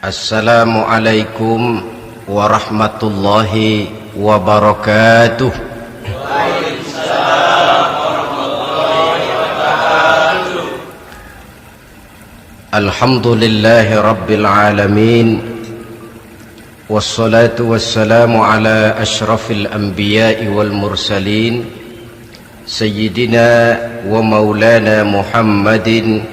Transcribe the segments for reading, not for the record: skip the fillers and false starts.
Assalamualaikum warahmatullahi wabarakatuh. Waalaikumsalam warahmatullahi wabarakatuh. Alhamdulillahi rabbil alamin. Wassalatu wassalamu ala ashrafil anbiya'i wal mursalin Sayyidina wa maulana Muhammadin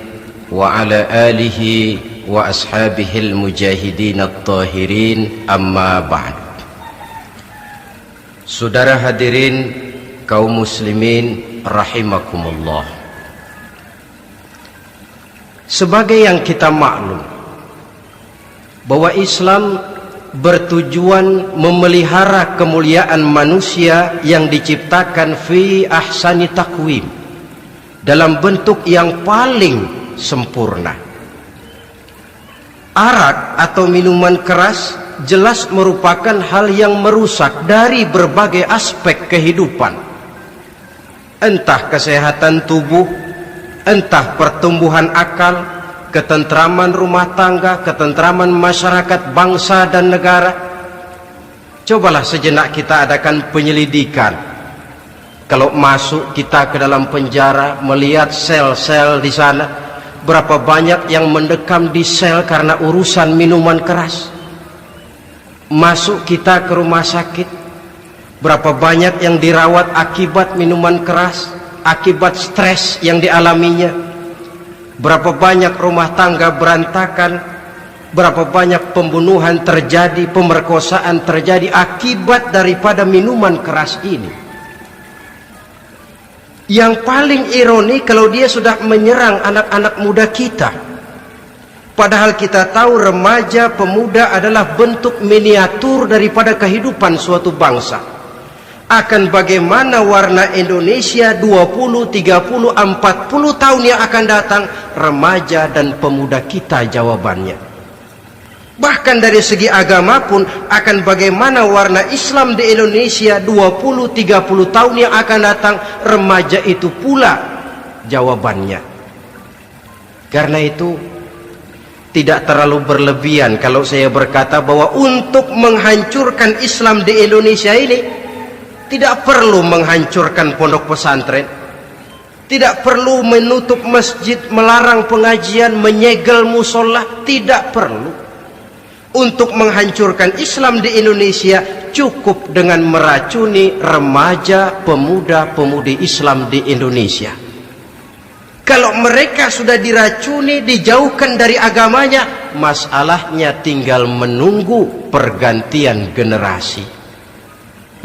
wa ala alihi wa ashabihil mujahidin at-tahirin, amma ba'd. Saudara hadirin kaum muslimin rahimakumullah. Sebagai yang kita maklum bahwa Islam bertujuan memelihara kemuliaan manusia yang diciptakan fi ahsani taqwim, dalam bentuk yang paling sempurna. Arak atau minuman keras jelas merupakan hal yang merusak dari berbagai aspek kehidupan, entah kesehatan tubuh, entah pertumbuhan akal, ketentraman rumah tangga, ketentraman masyarakat, bangsa dan negara. Cobalah sejenak kita adakan penyelidikan. Kalau masuk kita ke dalam penjara, melihat sel-sel di sana, berapa banyak yang mendekam di sel karena urusan minuman keras. Masuk kita ke rumah sakit, berapa banyak yang dirawat akibat minuman keras, akibat stres yang dialaminya. Berapa banyak rumah tangga berantakan, berapa banyak pembunuhan terjadi, pemerkosaan terjadi akibat daripada minuman keras ini. Yang paling ironi kalau dia sudah menyerang anak-anak muda kita. Padahal kita tahu remaja pemuda adalah bentuk miniatur daripada kehidupan suatu bangsa. Akan bagaimana warna Indonesia 20, 30, 40 tahun yang akan datang, remaja dan pemuda kita jawabannya. Bahkan dari segi agama pun, akan bagaimana warna Islam di Indonesia 20, 30 tahun yang akan datang, remaja itu pula jawabannya. Karena itu tidak terlalu berlebihan kalau saya berkata bahwa untuk menghancurkan Islam di Indonesia ini tidak perlu menghancurkan pondok pesantren, tidak perlu menutup masjid, melarang pengajian, menyegel musola, tidak perlu. Untuk menghancurkan Islam di Indonesia cukup dengan meracuni remaja, pemuda-pemudi Islam di Indonesia. Kalau mereka sudah diracuni, dijauhkan dari agamanya, masalahnya tinggal menunggu pergantian generasi.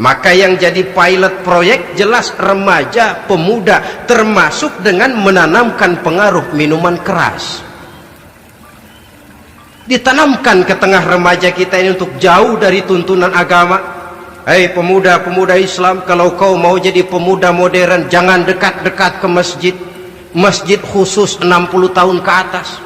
Maka yang jadi pilot proyek jelas remaja, pemuda, termasuk dengan menanamkan pengaruh minuman keras. Ditanamkan ke tengah remaja kita ini untuk jauh dari tuntunan agama. Hei pemuda-pemuda Islam, kalau kau mau jadi pemuda modern, jangan dekat-dekat ke masjid. Masjid khusus 60 tahun ke atas.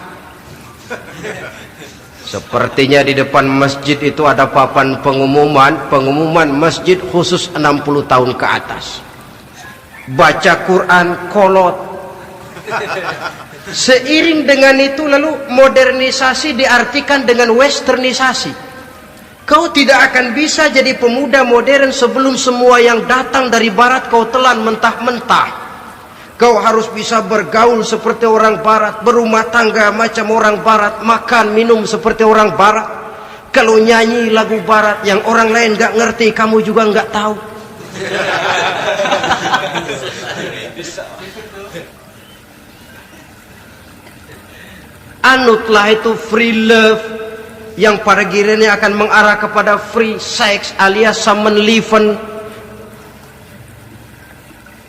Sepertinya di depan masjid itu ada papan pengumuman masjid khusus 60 tahun ke atas. Baca Quran kolot. Seiring dengan itu lalu modernisasi diartikan dengan westernisasi. Kau tidak akan bisa jadi pemuda modern sebelum semua yang datang dari barat kau telan mentah-mentah. Kau harus bisa bergaul seperti orang barat, berumah tangga macam orang barat, makan minum seperti orang barat. Kalau nyanyi lagu barat yang orang lain gak ngerti, kamu juga gak tahu. Anutlah itu free love yang pada gilirannya akan mengarah kepada free sex alias samenleven.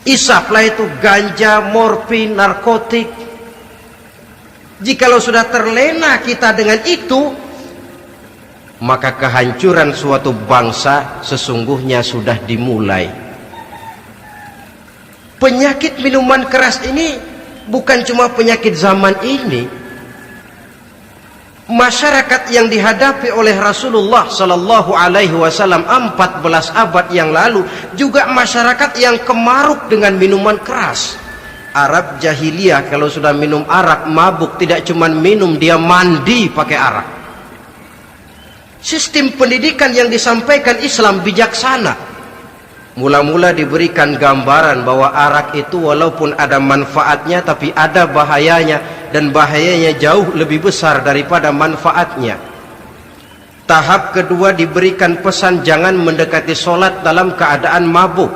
Isaplah itu ganja, morfin, narkotik. Jikalau sudah terlena kita dengan itu, maka kehancuran suatu bangsa sesungguhnya sudah dimulai. Penyakit minuman keras ini bukan cuma penyakit zaman ini. Masyarakat yang dihadapi oleh Rasulullah Sallallahu Alaihi Wasallam 14 abad yang lalu juga masyarakat yang kemaruk dengan minuman keras. Arab jahiliyah kalau sudah minum arak mabuk, tidak cuma minum, dia mandi pakai arak. Sistem pendidikan yang disampaikan Islam bijaksana. Mula-mula diberikan gambaran bahwa arak itu walaupun ada manfaatnya tapi ada bahayanya, dan bahayanya jauh lebih besar daripada manfaatnya. Tahap kedua diberikan pesan jangan mendekati solat dalam keadaan mabuk.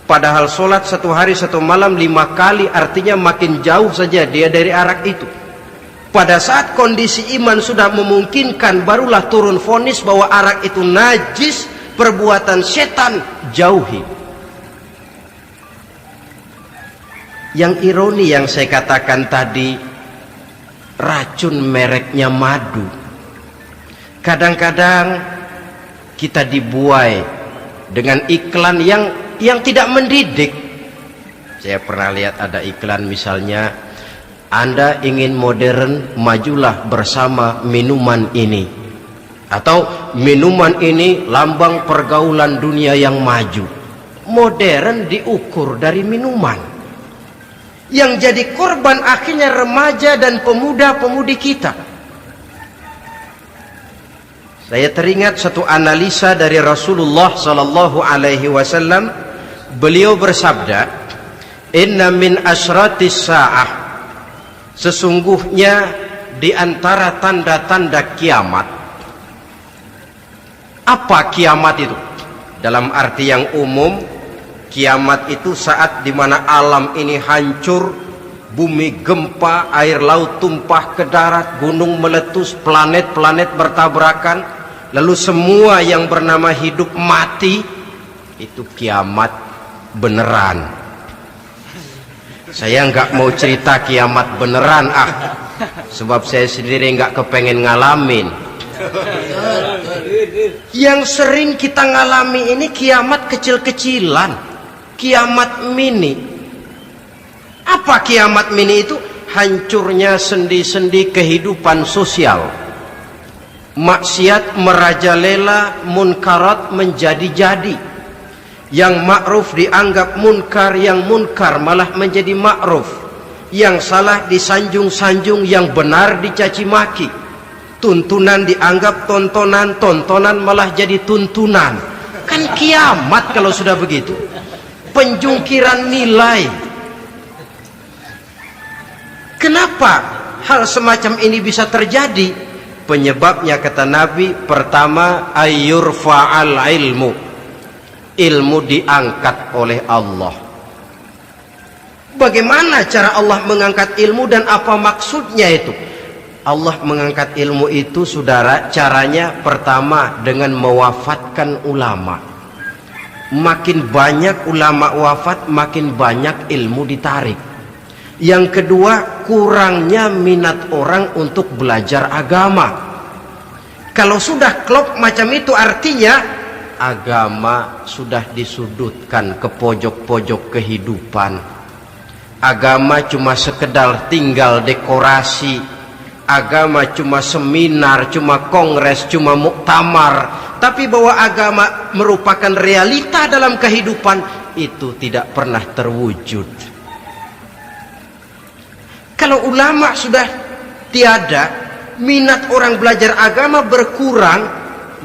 Padahal solat 1 hari 1 malam 5 kali artinya makin jauh saja dia dari arak itu. Pada saat kondisi iman sudah memungkinkan, barulah turun vonis bahwa arak itu najis, perbuatan setan, jauhi. Yang ironi yang saya katakan tadi, racun mereknya madu. Kadang-kadang kita dibuai dengan iklan yang tidak mendidik. Saya pernah lihat ada iklan misalnya, Anda ingin modern, majulah bersama minuman ini. Atau minuman ini lambang pergaulan dunia yang maju. Modern diukur dari minuman. Yang jadi korban akhirnya remaja dan pemuda-pemudi kita. Saya teringat satu analisa dari Rasulullah sallallahu alaihi wasallam. Beliau bersabda, "Inna min asyratis sa'ah." Sesungguhnya di antara tanda-tanda kiamat. Apa kiamat itu? Dalam arti yang umum, kiamat itu saat dimana alam ini hancur, bumi gempa, air laut tumpah ke darat, gunung meletus, planet-planet bertabrakan, lalu semua yang bernama hidup mati. Itu kiamat beneran. Saya nggak mau cerita kiamat beneran, sebab saya sendiri nggak kepengen ngalamin. Yang sering kita ngalami ini kiamat kecil-kecilan, kiamat mini. Apa kiamat mini itu? Hancurnya sendi-sendi kehidupan sosial. Maksiat merajalela, munkarat menjadi-jadi. Yang ma'ruf dianggap munkar, yang munkar malah menjadi ma'ruf. Yang salah disanjung-sanjung, yang benar dicaci maki. Tuntunan dianggap tontonan, tontonan malah jadi tuntunan. Kan kiamat kalau sudah begitu. Penjungkiran nilai. Kenapa hal semacam ini bisa terjadi? Penyebabnya kata Nabi, pertama ayyurfa'al ilmu. Ilmu diangkat oleh Allah. Bagaimana cara Allah mengangkat ilmu dan apa maksudnya itu? Allah mengangkat ilmu itu, saudara, caranya pertama dengan mewafatkan ulama. Makin banyak ulama wafat, makin banyak ilmu ditarik. Yang kedua, kurangnya minat orang untuk belajar agama. Kalau sudah klop macam itu, artinya agama sudah disudutkan ke pojok-pojok kehidupan. Agama cuma sekedar tinggal dekorasi. Agama cuma seminar, cuma kongres, cuma muktamar. Tapi bahwa agama merupakan realita dalam kehidupan, itu tidak pernah terwujud. Kalau ulama sudah tiada, minat orang belajar agama berkurang,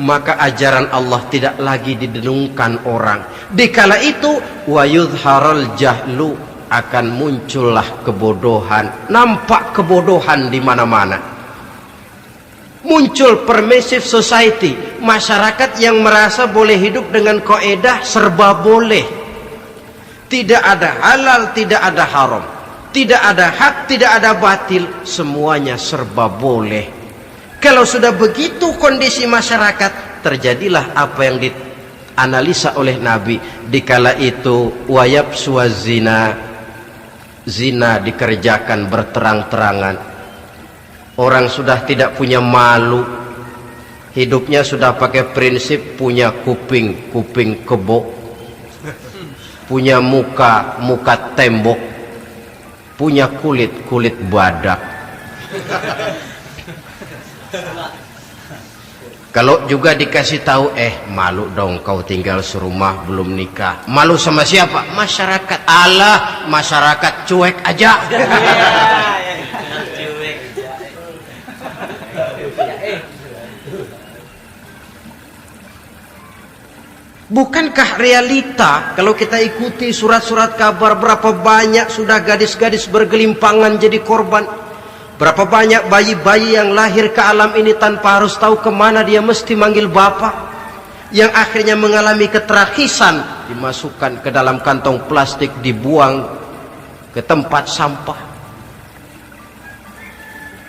maka ajaran Allah tidak lagi didengungkan orang. Dikala itu, wa yudharal jahlu, akan muncullah kebodohan. Nampak kebodohan di mana-mana. Muncul permissive society, masyarakat yang merasa boleh hidup dengan kaidah serba boleh. Tidak ada halal, tidak ada haram, tidak ada hak, tidak ada batil, semuanya serba boleh. Kalau sudah begitu kondisi masyarakat, terjadilah apa yang dianalisa oleh Nabi. Dikala itu wayab suazina, zina dikerjakan berterang-terangan. Orang sudah tidak punya malu. Hidupnya sudah pakai prinsip punya kuping, kuping kebo. Punya muka, muka tembok. Punya kulit, kulit badak. Kalau juga dikasih tahu, malu dong kau tinggal serumah belum nikah. Malu sama siapa? Masyarakat. Allah, masyarakat cuek aja. Bukankah realita kalau kita ikuti surat-surat kabar, berapa banyak sudah gadis-gadis bergelimpangan jadi korban, berapa banyak bayi-bayi yang lahir ke alam ini tanpa harus tahu kemana dia mesti manggil bapak, yang akhirnya mengalami keterakisan, dimasukkan ke dalam kantong plastik, dibuang ke tempat sampah.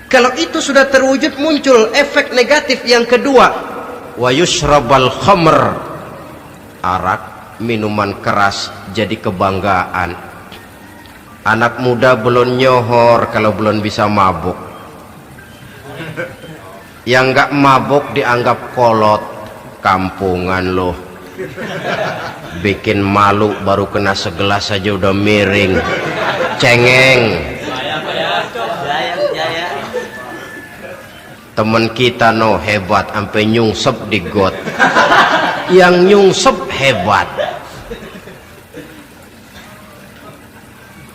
Kalau itu sudah terwujud, muncul efek negatif yang kedua, wa yushrabal khamr, arak, minuman keras jadi kebanggaan. Anak muda belum nyohor kalau belum bisa mabuk. Yang nggak mabuk dianggap kolot. Kampungan loh, bikin malu, baru kena segelas aja udah miring, cengeng. Temen kita no hebat, sampai nyungsep di got. Yang nyungsep hebat.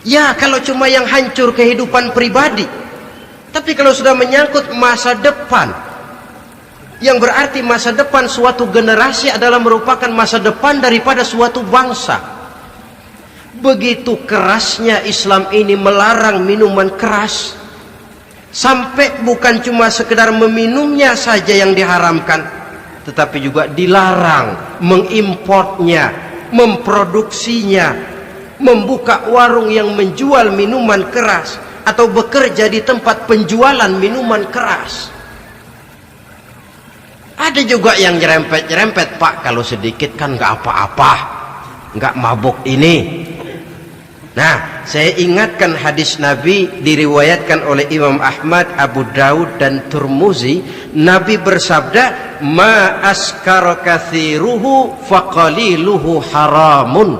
Ya kalau cuma yang hancur kehidupan pribadi, tapi kalau sudah menyangkut masa depan, yang berarti masa depan suatu generasi adalah merupakan masa depan daripada suatu bangsa. Begitu kerasnya Islam ini melarang minuman keras, sampai bukan cuma sekedar meminumnya saja yang diharamkan, tetapi juga dilarang mengimportnya, memproduksinya, membuka warung yang menjual minuman keras, atau bekerja di tempat penjualan minuman keras. Ada juga yang nyerempet-nyerempet, Pak, kalau sedikit kan nggak apa-apa, nggak mabuk ini. Nah, saya ingatkan hadis Nabi diriwayatkan oleh Imam Ahmad, Abu Daud dan Turmuzi. Nabi bersabda, ma askara kathiruhu faqaliluhu haramun.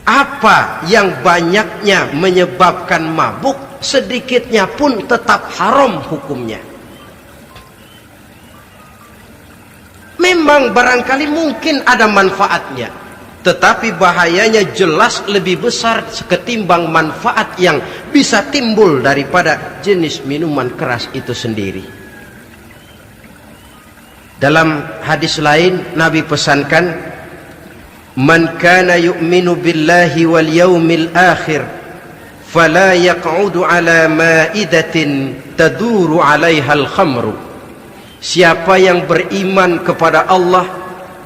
Apa yang banyaknya menyebabkan mabuk, sedikitnya pun tetap haram hukumnya. Memang barangkali mungkin ada manfaatnya, tetapi bahayanya jelas lebih besar ketimbang manfaat yang bisa timbul daripada jenis minuman keras itu sendiri. Dalam hadis lain Nabi pesankan, man kana yu'minu billahi wal yawmil akhir fala yaq'udu ala ma'idatin taduru 'alaiha al-khamru. Siapa yang beriman kepada Allah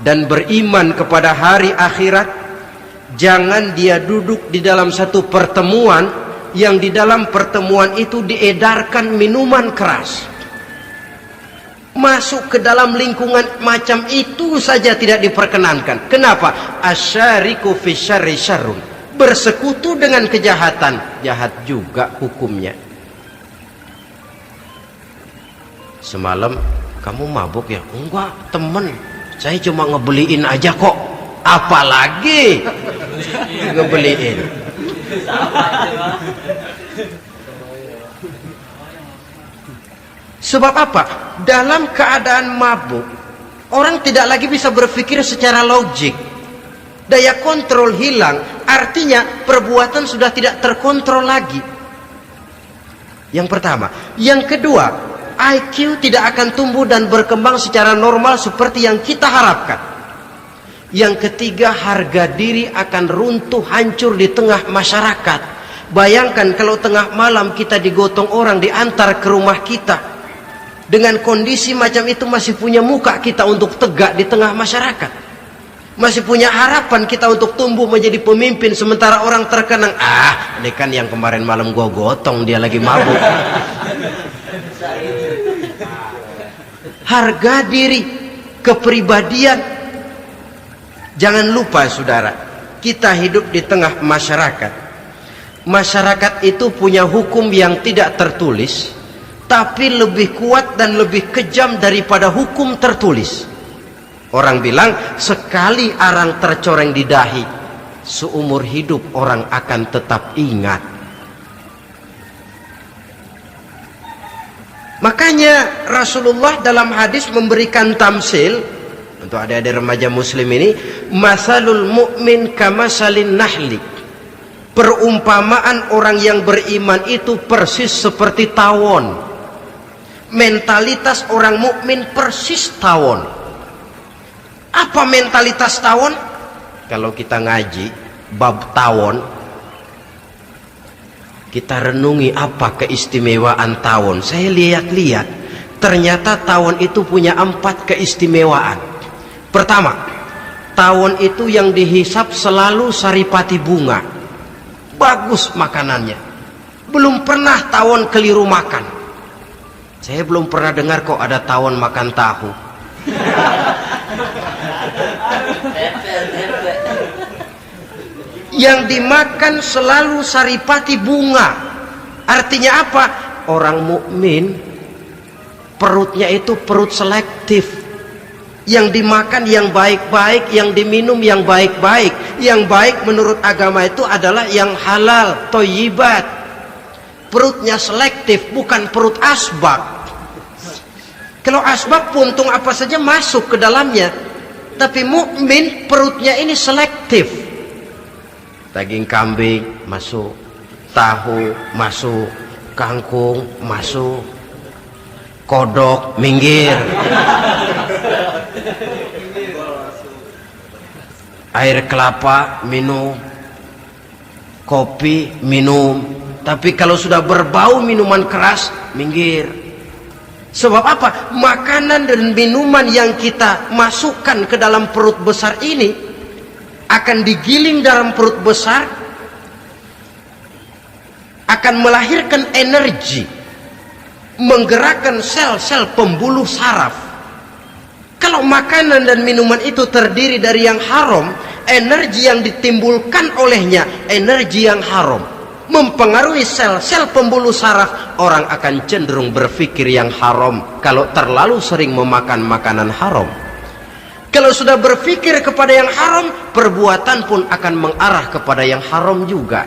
dan beriman kepada hari akhirat, jangan dia duduk di dalam satu pertemuan yang di dalam pertemuan itu diedarkan minuman keras. Masuk ke dalam lingkungan macam itu saja tidak diperkenankan. Kenapa? Asyariku fi syarri syarrun. Bersekutu dengan kejahatan, jahat juga hukumnya. Semalam kamu mabuk ya? Enggak, temen, saya cuma ngebeliin aja kok. Apalagi ngebeliin. Sebab apa? Dalam keadaan mabuk, orang tidak lagi bisa berpikir secara logik. Daya kontrol hilang, artinya perbuatan sudah tidak terkontrol lagi. Yang pertama. Yang kedua, IQ tidak akan tumbuh dan berkembang secara normal seperti yang kita harapkan. Yang ketiga, harga diri akan runtuh, hancur di tengah masyarakat. Bayangkan kalau tengah malam kita digotong orang, diantar ke rumah kita. Dengan kondisi macam itu masih punya muka kita untuk tegak di tengah masyarakat. Masih punya harapan kita untuk tumbuh menjadi pemimpin, sementara orang terkenang, ini kan yang kemarin malam gua gotong, dia lagi mabuk. Harga diri, kepribadian. Jangan lupa saudara, kita hidup di tengah masyarakat. Masyarakat itu punya hukum yang tidak tertulis, tapi lebih kuat dan lebih kejam daripada hukum tertulis. Orang bilang, sekali arang tercoreng di dahi, seumur hidup orang akan tetap ingat. Makanya Rasulullah dalam hadis memberikan tamsil untuk adik-adik remaja muslim ini, masalul mu'min kamasalin nahli. Perumpamaan orang yang beriman itu persis seperti tawon. Mentalitas orang mukmin persis tawon. Apa mentalitas tawon? Kalau kita ngaji bab tawon, kita renungi apa keistimewaan tawon. Saya lihat-lihat, ternyata tawon itu punya 4 keistimewaan. Pertama, tawon itu yang dihisap selalu saripati bunga. Bagus makanannya. Belum pernah tawon keliru makan. Saya belum pernah dengar kok ada tawon makan tahu. Yang dimakan selalu saripati bunga. Artinya apa? Orang mukmin perutnya itu perut selektif. Yang dimakan yang baik-baik, yang diminum yang baik-baik. Yang baik menurut agama itu adalah yang halal, thayyibat. Perutnya selektif, bukan perut asbak. Kalau asbak puntung apa saja masuk ke dalamnya. Tapi mukmin perutnya ini selektif. Daging kambing masuk, tahu masuk, kangkung masuk, kodok minggir, air kelapa minum, kopi minum. Tapi kalau sudah berbau minuman keras, minggir. Sebab apa? Makanan dan minuman yang kita masukkan ke dalam perut besar ini akan digiling dalam perut besar, akan melahirkan energi, menggerakkan sel-sel pembuluh saraf. Kalau makanan dan minuman itu terdiri dari yang haram, energi yang ditimbulkan olehnya energi yang haram, mempengaruhi sel-sel pembuluh saraf. Orang akan cenderung berpikir yang haram kalau terlalu sering memakan makanan haram. Kalau sudah berpikir kepada yang haram, perbuatan pun akan mengarah kepada yang haram juga.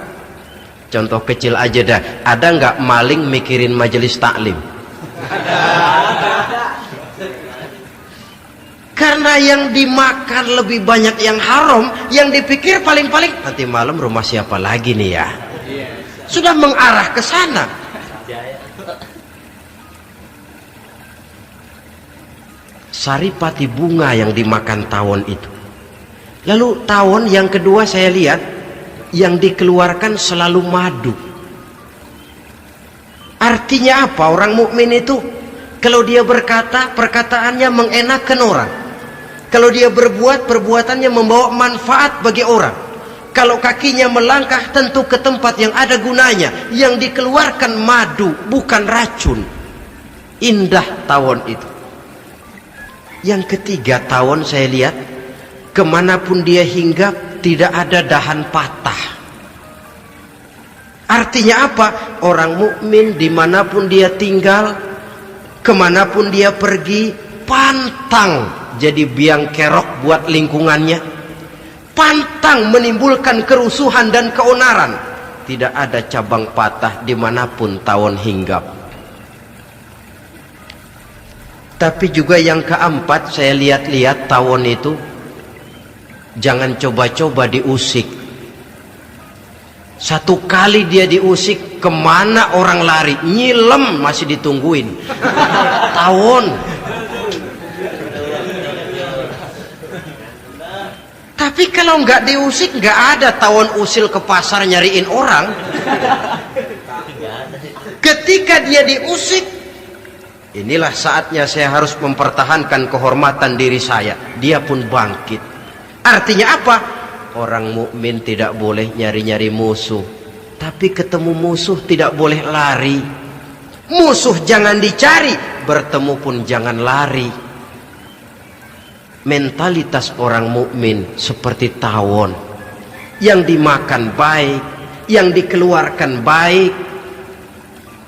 Contoh kecil aja dah, ada nggak maling mikirin majelis taklim? Karena yang dimakan lebih banyak yang haram, yang dipikir paling-paling nanti malam rumah siapa lagi nih ya? Sudah mengarah ke sana. Saripati bunga yang dimakan tawon itu. Lalu tawon yang kedua saya lihat yang dikeluarkan selalu madu. Artinya apa? Orang mukmin itu kalau dia berkata, perkataannya mengenakan orang. Kalau dia berbuat, perbuatannya membawa manfaat bagi orang. Kalau kakinya melangkah tentu ke tempat yang ada gunanya. Yang dikeluarkan madu, bukan racun. Indah tawon itu. Yang ketiga, tawon saya lihat kemanapun dia hinggap tidak ada dahan patah. Artinya apa? Orang mukmin dimanapun dia tinggal, kemanapun dia pergi, pantang jadi biang kerok buat lingkungannya, pantang menimbulkan kerusuhan dan keonaran. Tidak ada cabang patah dimanapun tawon hinggap. Tapi juga yang keempat, saya lihat-lihat tawon itu jangan coba-coba diusik. Satu kali dia diusik, kemana orang lari? Nyilem masih ditungguin. Tawon. Tapi kalau nggak diusik, nggak ada tawon usil ke pasar nyariin orang. Ketika dia diusik, inilah saatnya saya harus mempertahankan kehormatan diri saya. Dia pun bangkit. Artinya apa? Orang mukmin tidak boleh nyari-nyari musuh, tapi ketemu musuh tidak boleh lari. Musuh jangan dicari, bertemu pun jangan lari. Mentalitas orang mukmin seperti tawon, yang dimakan baik, yang dikeluarkan baik,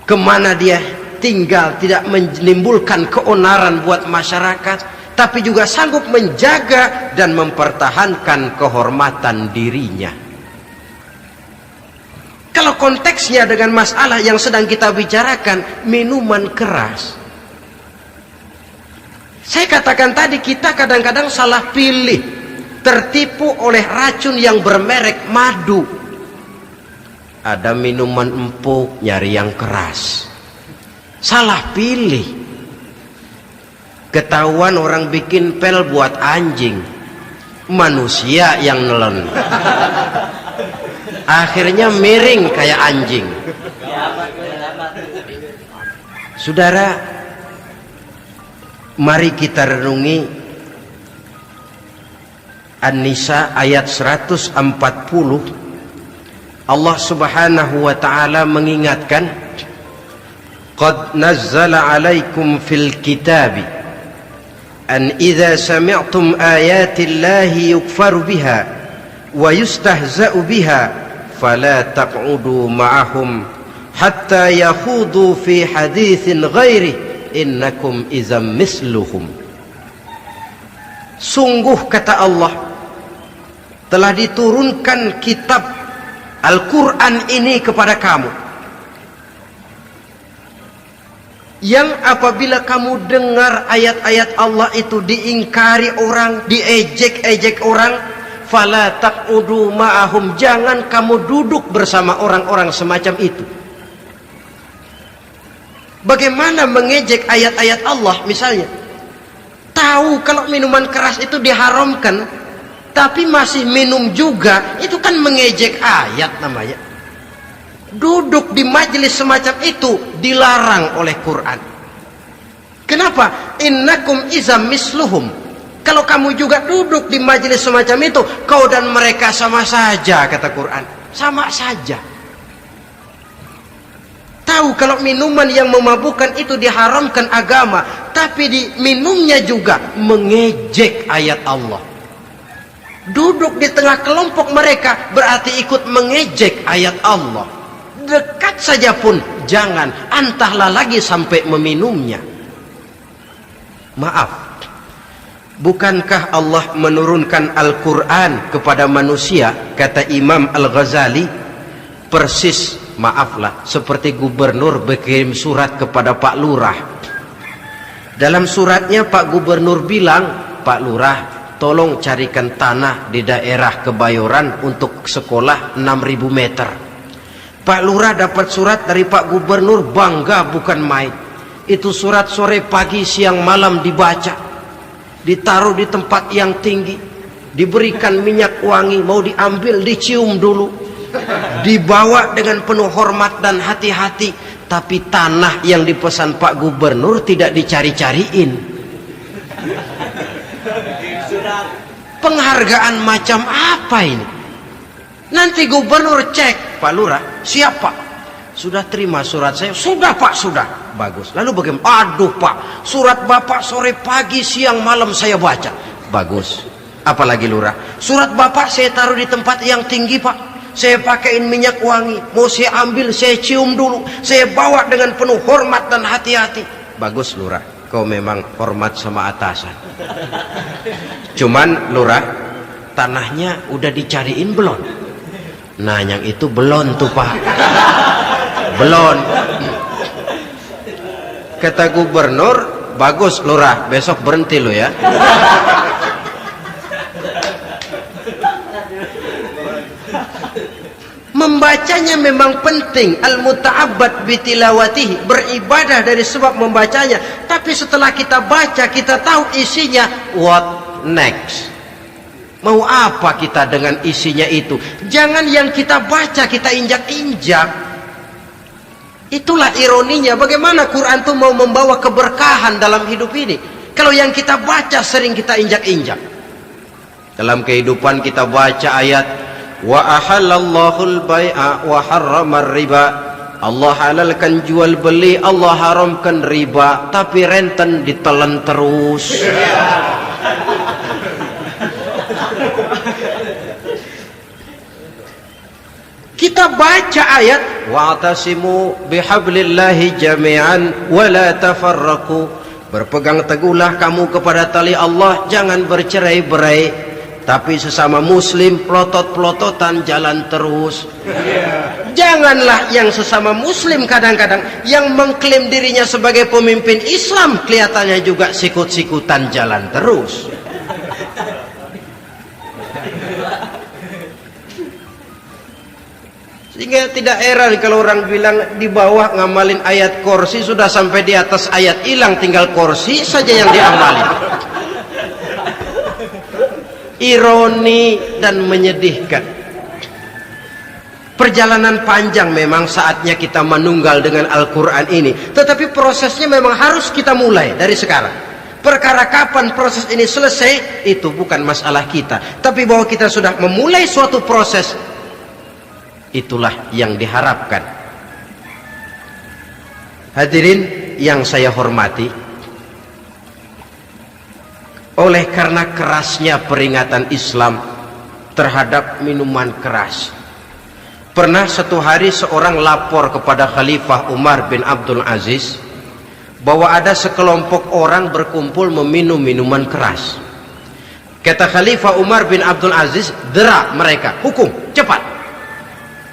kemana dia tinggal tidak menimbulkan keonaran buat masyarakat, tapi juga sanggup menjaga dan mempertahankan kehormatan dirinya. Kalau konteksnya dengan masalah yang sedang kita bicarakan, minuman keras, saya katakan tadi kita kadang-kadang salah pilih, tertipu oleh racun yang bermerek madu. Ada minuman empuk, nyari yang keras, salah pilih. Ketahuan orang bikin pel buat anjing, manusia yang nelen. Akhirnya miring kayak anjing. Saudara, mari kita renungi An-Nisa ayat 140. Allah Subhanahu wa ta'ala mengingatkan, qad nazzala alaikum fil kitabi an idza sami'tum ayati Allahi yukfaru biha wa yustahza'u biha fala taq'udu ma'ahum hatta yakhudu fi haditsin ghairi innakum idzam misluhum. Sungguh, kata Allah, telah diturunkan kitab Al-Quran ini kepada kamu, yang apabila kamu dengar ayat-ayat Allah itu diingkari orang, diejek-ejek orang, fala taq'udu ma'ahum, jangan kamu duduk bersama orang-orang semacam itu. Bagaimana mengejek ayat-ayat Allah? Misalnya, tahu kalau minuman keras itu diharamkan, tapi masih minum juga, itu kan mengejek ayat namanya. Duduk di majelis semacam itu dilarang oleh Quran. Kenapa? Innakum izam misluhum. Kalau kamu juga duduk di majelis semacam itu, kau dan mereka sama saja, kata Quran. Sama saja. Tahu kalau minuman yang memabukkan itu diharamkan agama, tapi diminumnya juga mengejek ayat Allah. Duduk di tengah kelompok mereka berarti ikut mengejek ayat Allah. Dekat saja pun jangan, entahlah lagi sampai meminumnya. Maaf, bukankah Allah menurunkan Al-Quran kepada manusia? Kata Imam Al-Ghazali, persis, maaflah, seperti gubernur berkirim surat kepada Pak Lurah. Dalam suratnya Pak Gubernur bilang, Pak Lurah, tolong carikan tanah di daerah Kebayoran untuk sekolah 6.000 meter. Pak Lurah dapat surat dari Pak Gubernur, bangga bukan main. Itu surat sore, pagi, siang, malam dibaca, ditaruh di tempat yang tinggi, diberikan minyak wangi, mau diambil dicium dulu, dibawa dengan penuh hormat dan hati-hati. Tapi tanah yang dipesan Pak Gubernur tidak dicari-cariin. Penghargaan macam apa ini? Nanti gubernur cek, Pak Lurah, siapa? Sudah terima surat saya? Sudah Pak, sudah. Bagus. Lalu bagaimana? Aduh Pak, surat Bapak sore, pagi, siang, malam saya baca. Bagus. Apalagi Lurah? Surat Bapak saya taruh di tempat yang tinggi Pak. Saya pakaiin minyak wangi. Mau saya ambil, saya cium dulu. Saya bawa dengan penuh hormat dan hati-hati. Bagus Lurah, kau memang hormat sama atasan. Cuman Lurah, tanahnya udah dicariin belum? Nah yang itu belum tuh Pak, belum. Kata gubernur, bagus Lurah, besok berhenti lo ya. Membacanya memang penting, al-muta'abbad bitilawatihi, beribadah dari sebab membacanya. Tapi setelah kita baca, kita tahu isinya, what next? Mau apa kita dengan isinya itu? Jangan yang kita baca kita injak-injak. Itulah ironinya, bagaimana Quran itu mau membawa keberkahan dalam hidup ini, kalau yang kita baca sering kita injak-injak. Dalam kehidupan kita baca ayat, wa ahallallahu al-bai'a wa harramar riba. Allah halalkan jual beli, Allah haramkan riba, tapi renten ditelan terus. Kita baca ayat, wa'tasimu bihablillahi jami'an wa la tafarraqu. Berpegang teguhlah kamu kepada tali Allah, jangan bercerai-berai. Tapi sesama muslim pelotot-pelototan jalan terus. Janganlah yang sesama muslim kadang-kadang yang mengklaim dirinya sebagai pemimpin Islam kelihatannya juga sikut-sikutan jalan terus. Sehingga tidak heran kalau orang bilang di bawah ngamalin ayat kursi, sudah sampai di atas ayat hilang, tinggal kursi saja yang diamalin. Ironi dan menyedihkan. Perjalanan panjang memang saatnya kita menunggal dengan Al-Quran ini, tetapi prosesnya memang harus kita mulai dari sekarang. Perkara kapan proses ini selesai itu bukan masalah kita, tapi bahwa kita sudah memulai suatu proses, itulah yang diharapkan. Hadirin yang saya hormati, oleh karena kerasnya peringatan Islam terhadap minuman keras, pernah satu hari seorang lapor kepada Khalifah Umar bin Abdul Aziz bahwa ada sekelompok orang berkumpul meminum minuman keras. Kata Khalifah Umar bin Abdul Aziz, dera mereka, hukum, cepat.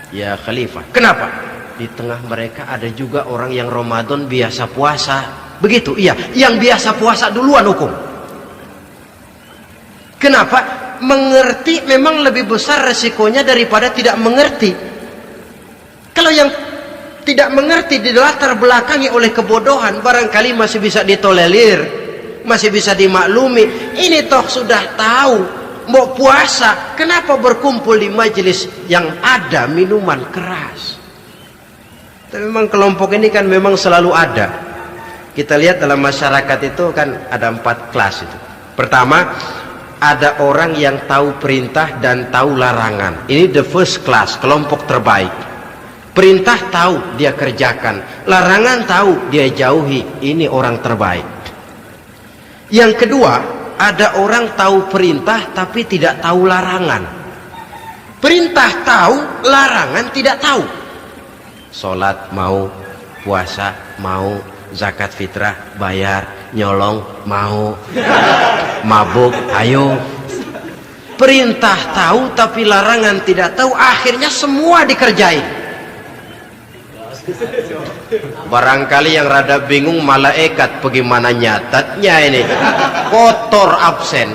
Ya Khalifah, kenapa? Di tengah mereka ada juga orang yang Ramadan biasa puasa. Begitu, iya, yang biasa puasa duluan hukum. Kenapa? Mengerti memang lebih besar resikonya daripada tidak mengerti. Kalau yang tidak mengerti dilatar belakangi oleh kebodohan, barangkali masih bisa ditolerir, masih bisa dimaklumi. Ini toh sudah tahu mau puasa, kenapa berkumpul di majelis yang ada minuman keras? Tapi memang kelompok ini kan memang selalu ada. Kita lihat dalam masyarakat itu kan ada 4 kelas itu. Pertama, ada orang yang tahu perintah dan tahu larangan. Ini the first class, kelompok terbaik. Perintah tahu dia kerjakan, larangan tahu dia jauhi. Ini orang terbaik. Yang kedua, ada orang tahu perintah tapi tidak tahu larangan. Perintah tahu, larangan tidak tahu. Sholat mau, puasa mau, zakat fitrah bayar, nyolong mau, mabuk ayo. Perintah tahu tapi larangan tidak tahu, akhirnya semua dikerjain. Barangkali yang rada bingung malaikat bagaimana nyatatnya ini, kotor absen.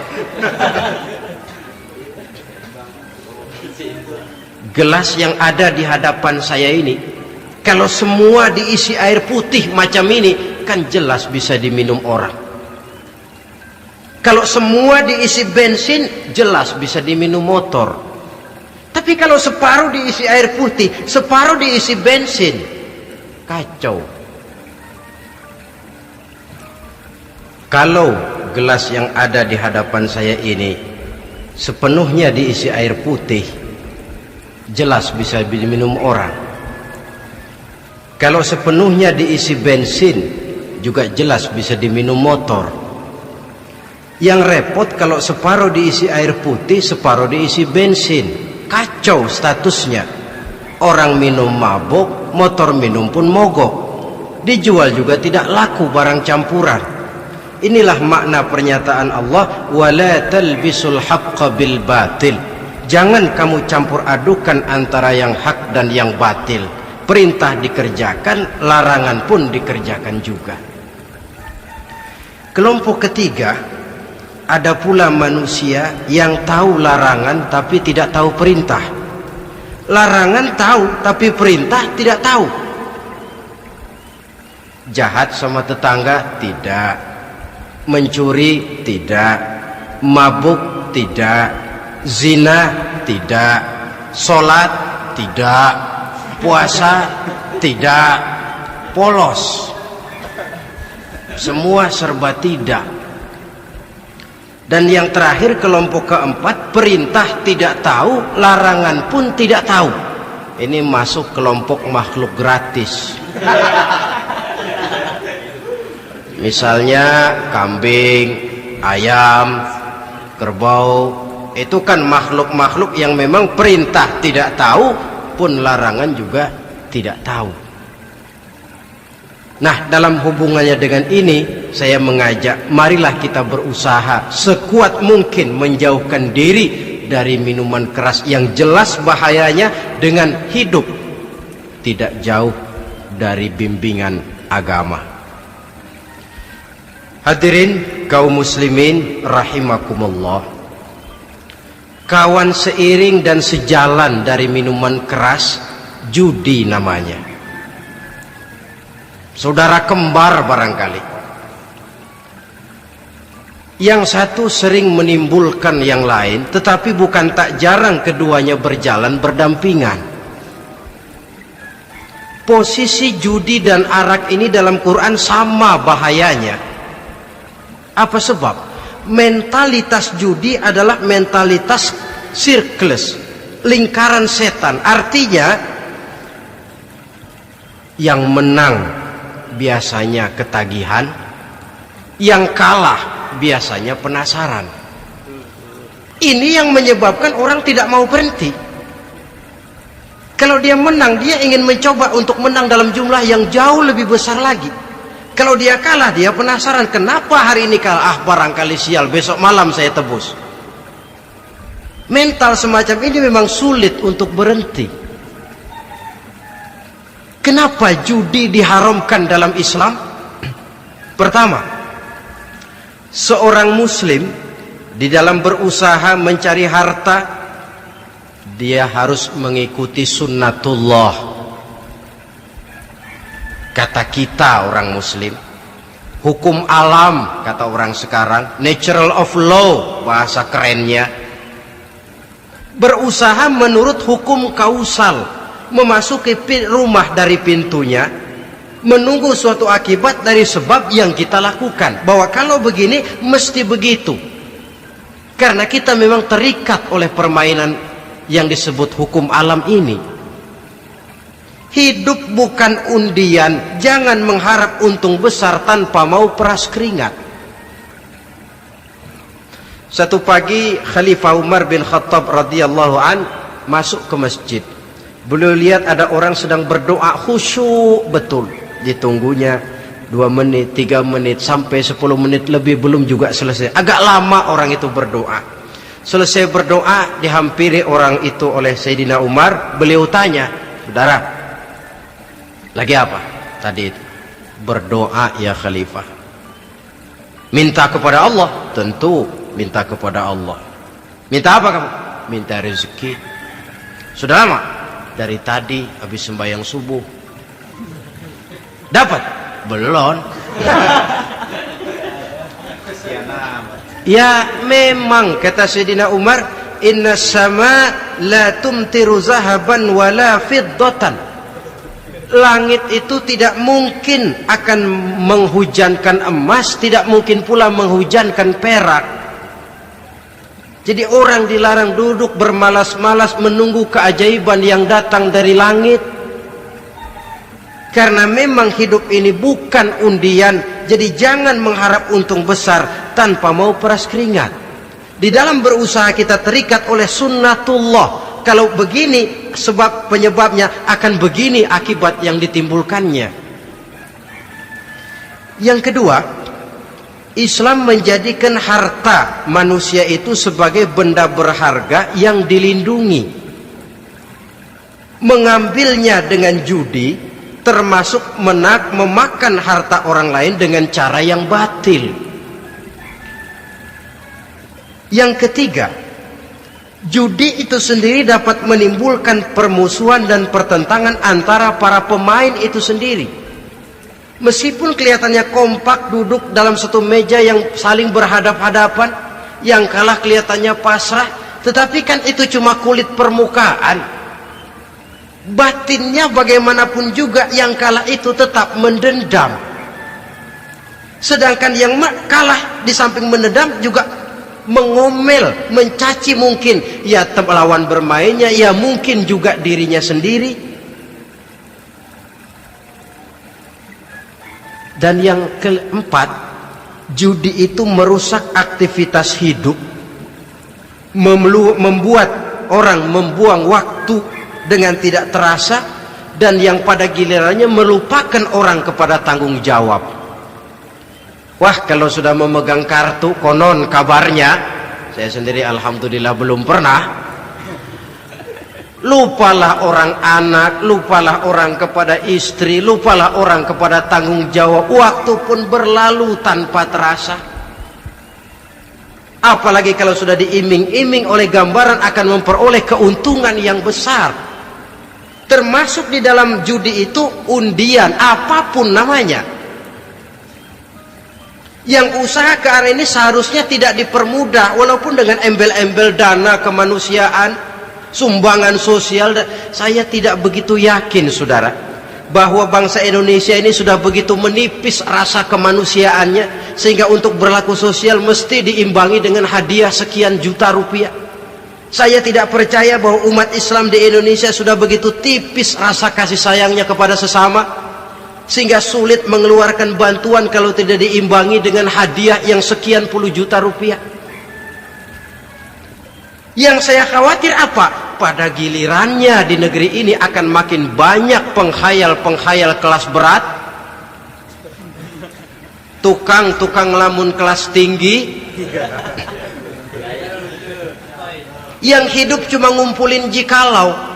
Gelas yang ada di hadapan saya ini, kalau semua diisi air putih macam ini, kan jelas bisa diminum orang. Kalau semua diisi bensin, jelas bisa diminum motor. Tapi kalau separuh diisi air putih, separuh diisi bensin, kacau. Kalau gelas yang ada di hadapan saya ini sepenuhnya diisi air putih, jelas bisa diminum orang. Kalau sepenuhnya diisi bensin, juga jelas bisa diminum motor. Yang repot kalau separuh diisi air putih, separuh diisi bensin, kacau statusnya. Orang minum mabuk, motor minum pun mogok. Dijual juga tidak laku barang campuran. Inilah makna pernyataan Allah, wala talbisul haqqa bil batil. Jangan kamu campur adukan antara yang hak dan yang batil. Perintah dikerjakan, larangan pun dikerjakan juga. Kelompok ketiga, ada pula manusia yang tahu larangan tapi tidak tahu perintah. Larangan tahu tapi perintah tidak tahu. Jahat sama tetangga tidak, mencuri tidak, mabuk tidak, zina tidak, sholat tidak, puasa tidak, polos, semua serba tidak. Dan yang terakhir, kelompok keempat, perintah tidak tahu, larangan pun tidak tahu. Ini masuk kelompok makhluk gratis. Misalnya kambing, ayam, kerbau, itu kan makhluk-makhluk yang memang perintah tidak tahu pun larangan juga tidak tahu. Nah, dalam hubungannya dengan ini, saya mengajak, marilah kita berusaha sekuat mungkin menjauhkan diri dari minuman keras yang jelas bahayanya dengan hidup tidak jauh dari bimbingan agama. Hadirin kaum muslimin rahimakumullah. Kawan seiring dan sejalan dari minuman keras judi namanya. Saudara kembar barangkali. Yang satu sering menimbulkan yang lain, tetapi bukan tak jarang keduanya berjalan berdampingan. Posisi judi dan arak ini dalam Quran sama bahayanya. Apa sebab? Mentalitas judi adalah mentalitas sirkeless, lingkaran setan. Artinya yang menang biasanya ketagihan, yang kalah biasanya penasaran. Ini yang menyebabkan orang tidak mau berhenti. Kalau dia menang, dia ingin mencoba untuk menang dalam jumlah yang jauh lebih besar lagi. Kalau dia kalah, dia penasaran, kenapa hari ini kalah? Barangkali sial, besok malam saya tebus. Mental semacam ini memang sulit untuk berhenti. Kenapa judi diharamkan dalam Islam? Pertama, seorang muslim di dalam berusaha mencari harta, dia harus mengikuti sunnatullah. Kata kita orang muslim, hukum alam kata orang sekarang, natural of law bahasa kerennya. Berusaha menurut hukum kausal, memasuki rumah dari pintunya, menunggu suatu akibat dari sebab yang kita lakukan, bahwa kalau begini mesti begitu. Karena kita memang terikat oleh permainan yang disebut hukum alam ini. Hidup bukan undian, jangan mengharap untung besar tanpa mau peras keringat. Satu pagi Khalifah Umar bin Khattab radhiyallahu an masuk ke masjid. Beliau lihat ada orang sedang berdoa khusyuk betul. Ditunggunya 2 menit, 3 menit, sampai 10 menit lebih belum juga selesai. Agak lama orang itu berdoa. Selesai berdoa, dihampiri orang itu oleh Sayyidina Umar. Beliau tanya, saudara, lagi apa? Tadi itu berdoa ya Khalifah. Minta kepada Allah? Tentu minta kepada Allah. Minta apa kamu? Minta rezeki. Sudah lama? Dari tadi habis sembahyang subuh. Dapat? Belum. Ya memang kata Sayyidina Umar, inna sama la tumtiru zahaban wala fiddatan. Langit itu tidak mungkin akan menghujankan emas, tidak mungkin pula menghujankan perak. Jadi orang dilarang duduk bermalas-malas menunggu keajaiban yang datang dari langit. Karena memang hidup ini bukan undian, jadi jangan mengharap untung besar tanpa mau peras keringat. Di dalam berusaha kita terikat oleh sunnatullah. Kalau begini sebab penyebabnya, akan begini akibat yang ditimbulkannya. Yang kedua, Islam menjadikan harta manusia itu sebagai benda berharga yang dilindungi. Mengambilnya dengan judi termasuk memakan harta orang lain dengan cara yang batil. Yang ketiga, judi itu sendiri dapat menimbulkan permusuhan dan pertentangan antara para pemain itu sendiri. Meskipun kelihatannya kompak duduk dalam satu meja yang saling berhadap-hadapan, yang kalah kelihatannya pasrah, tetapi kan itu cuma kulit permukaan. Batinnya bagaimanapun juga yang kalah itu tetap mendendam. Sedangkan yang kalah di samping mendendam juga mengomel, mencaci mungkin ya lawan bermainnya, ya mungkin juga dirinya sendiri. Dan yang keempat, judi itu merusak aktivitas hidup, membuat orang membuang waktu dengan tidak terasa, dan yang pada gilirannya melupakan orang kepada tanggung jawab. Wah, kalau sudah memegang kartu, konon kabarnya, saya sendiri alhamdulillah belum pernah, lupalah orang anak, lupalah orang kepada istri, lupalah orang kepada tanggung jawab. Waktu pun berlalu tanpa terasa. Apalagi kalau sudah diiming-iming oleh gambaran akan memperoleh keuntungan yang besar. Termasuk di dalam judi itu undian, apapun namanya. Yang usaha ke arah ini seharusnya tidak dipermudah, walaupun dengan embel-embel dana kemanusiaan, sumbangan sosial. Saya tidak begitu yakin, saudara, bahwa bangsa Indonesia ini sudah begitu menipis rasa kemanusiaannya sehingga untuk berlaku sosial mesti diimbangi dengan hadiah sekian juta rupiah. Saya tidak percaya bahwa umat Islam di Indonesia sudah begitu tipis rasa kasih sayangnya kepada sesama sehingga sulit mengeluarkan bantuan kalau tidak diimbangi dengan hadiah yang sekian puluh juta rupiah. Yang saya khawatir apa? Pada gilirannya di negeri ini akan makin banyak penghayal-penghayal kelas berat, tukang-tukang lamun kelas tinggi, yang hidup cuma ngumpulin jikalau.